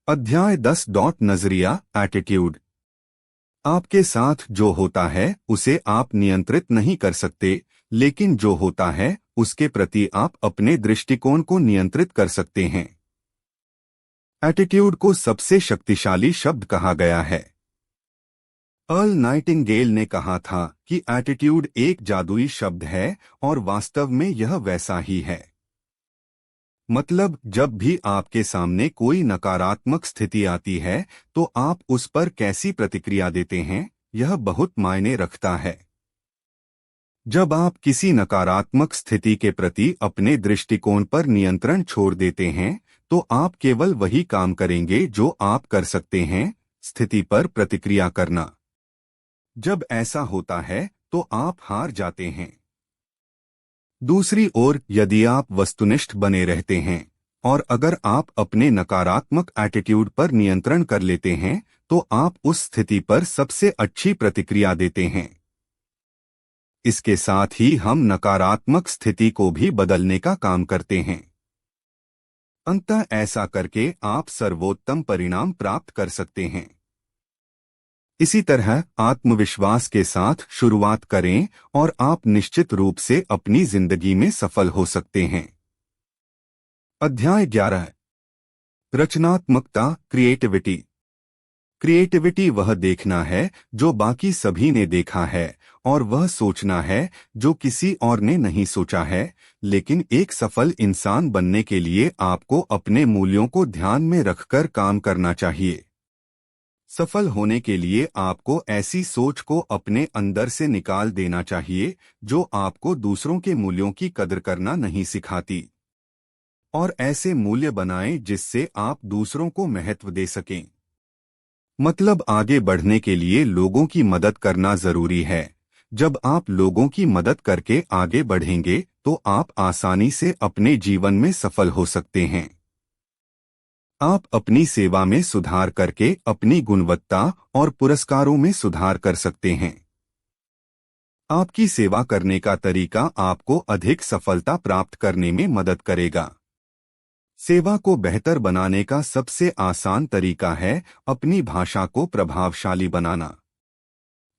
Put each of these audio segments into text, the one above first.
अध्याय 10 नजरिया एटीट्यूड। आपके साथ जो होता है उसे आप नियंत्रित नहीं कर सकते, लेकिन जो होता है उसके प्रति आप अपने दृष्टिकोण को नियंत्रित कर सकते हैं। एटीट्यूड को सबसे शक्तिशाली शब्द कहा गया है। अर्ल नाइटिंगेल ने कहा था कि एटीट्यूड एक जादुई शब्द है और वास्तव में यह वैसा ही है। मतलब जब भी आपके सामने कोई नकारात्मक स्थिति आती है तो आप उस पर कैसी प्रतिक्रिया देते हैं, यह बहुत मायने रखता है। जब आप किसी नकारात्मक स्थिति के प्रति अपने दृष्टिकोण पर नियंत्रण छोड़ देते हैं तो आप केवल वही काम करेंगे जो आप कर सकते हैं, स्थिति पर प्रतिक्रिया करना। जब ऐसा होता है तो आप हार जाते हैं। दूसरी ओर यदि आप वस्तुनिष्ठ बने रहते हैं और अगर आप अपने नकारात्मक एटीट्यूड पर नियंत्रण कर लेते हैं तो आप उस स्थिति पर सबसे अच्छी प्रतिक्रिया देते हैं। इसके साथ ही हम नकारात्मक स्थिति को भी बदलने का काम करते हैं। अंततः ऐसा करके आप सर्वोत्तम परिणाम प्राप्त कर सकते हैं। इसी तरह आत्मविश्वास के साथ शुरुआत करें और आप निश्चित रूप से अपनी जिंदगी में सफल हो सकते हैं। अध्याय 11 रचनात्मकता क्रिएटिविटी। क्रिएटिविटी वह देखना है जो बाकी सभी ने देखा है और वह सोचना है जो किसी और ने नहीं सोचा है, लेकिन एक सफल इंसान बनने के लिए आपको अपने मूल्यों को ध्यान में रखकर काम करना चाहिए। सफल होने के लिए आपको ऐसी सोच को अपने अंदर से निकाल देना चाहिए जो आपको दूसरों के मूल्यों की कदर करना नहीं सिखाती, और ऐसे मूल्य बनाएं जिससे आप दूसरों को महत्व दे सकें। मतलब आगे बढ़ने के लिए लोगों की मदद करना जरूरी है। जब आप लोगों की मदद करके आगे बढ़ेंगे तो आप आसानी से अपने जीवन में सफल हो सकते हैं। आप अपनी सेवा में सुधार करके अपनी गुणवत्ता और पुरस्कारों में सुधार कर सकते हैं। आपकी सेवा करने का तरीका आपको अधिक सफलता प्राप्त करने में मदद करेगा। सेवा को बेहतर बनाने का सबसे आसान तरीका है अपनी भाषा को प्रभावशाली बनाना।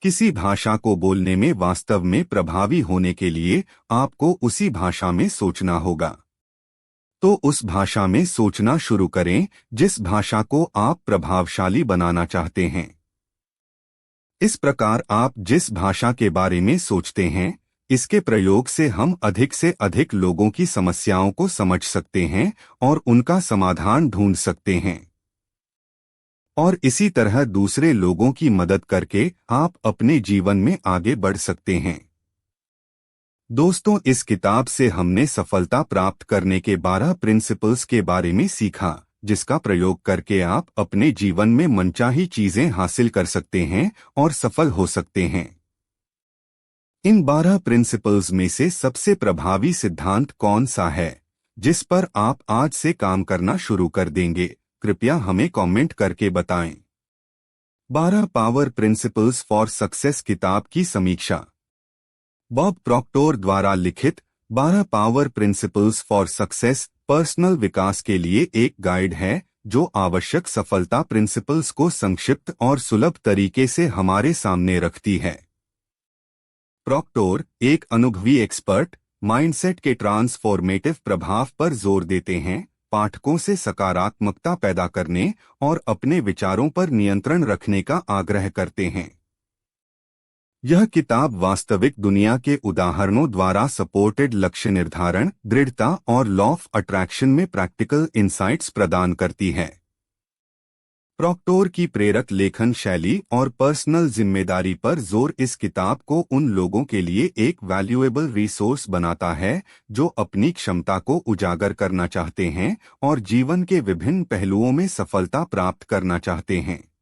किसी भाषा को बोलने में वास्तव में प्रभावी होने के लिए आपको उसी भाषा में सोचना होगा। तो उस भाषा में सोचना शुरू करें जिस भाषा को आप प्रभावशाली बनाना चाहते हैं। इस प्रकार आप जिस भाषा के बारे में सोचते हैं, इसके प्रयोग से हम अधिक से अधिक लोगों की समस्याओं को समझ सकते हैं और उनका समाधान ढूंढ सकते हैं। और इसी तरह दूसरे लोगों की मदद करके आप अपने जीवन में आगे बढ़ सकते हैं। दोस्तों, इस किताब से हमने सफलता प्राप्त करने के 12 प्रिंसिपल्स के बारे में सीखा, जिसका प्रयोग करके आप अपने जीवन में मनचाही चीजें हासिल कर सकते हैं और सफल हो सकते हैं। इन 12 प्रिंसिपल्स में से सबसे प्रभावी सिद्धांत कौन सा है जिस पर आप आज से काम करना शुरू कर देंगे? कृपया हमें कमेंट करके बताएं। 12 पावर प्रिंसिपल्स फॉर सक्सेस किताब की समीक्षा। बॉब प्रॉक्टर द्वारा लिखित 12 power principles for success personal विकास के लिए एक गाइड है जो आवश्यक सफलता प्रिंसिपल्स को संक्षिप्त और सुलभ तरीके से हमारे सामने रखती है। प्रॉक्टर एक अनुभवी एक्सपर्ट माइंडसेट के ट्रांसफॉर्मेटिव प्रभाव पर जोर देते हैं, पाठकों से सकारात्मकता पैदा करने और अपने विचारों पर नियंत्रण रखने का आग्रह करते हैं। यह किताब वास्तविक दुनिया के उदाहरणों द्वारा सपोर्टेड लक्ष्य निर्धारण, दृढ़ता और लॉ ऑफ अट्रैक्शन में प्रैक्टिकल इंसाइट्स प्रदान करती है। प्रॉक्टर की प्रेरक लेखन शैली और पर्सनल जिम्मेदारी पर जोर इस किताब को उन लोगों के लिए एक वैल्यूएबल रिसोर्स बनाता है जो अपनी क्षमता को उजागर करना चाहते हैं और जीवन के विभिन्न पहलुओं में सफलता प्राप्त करना चाहते हैं।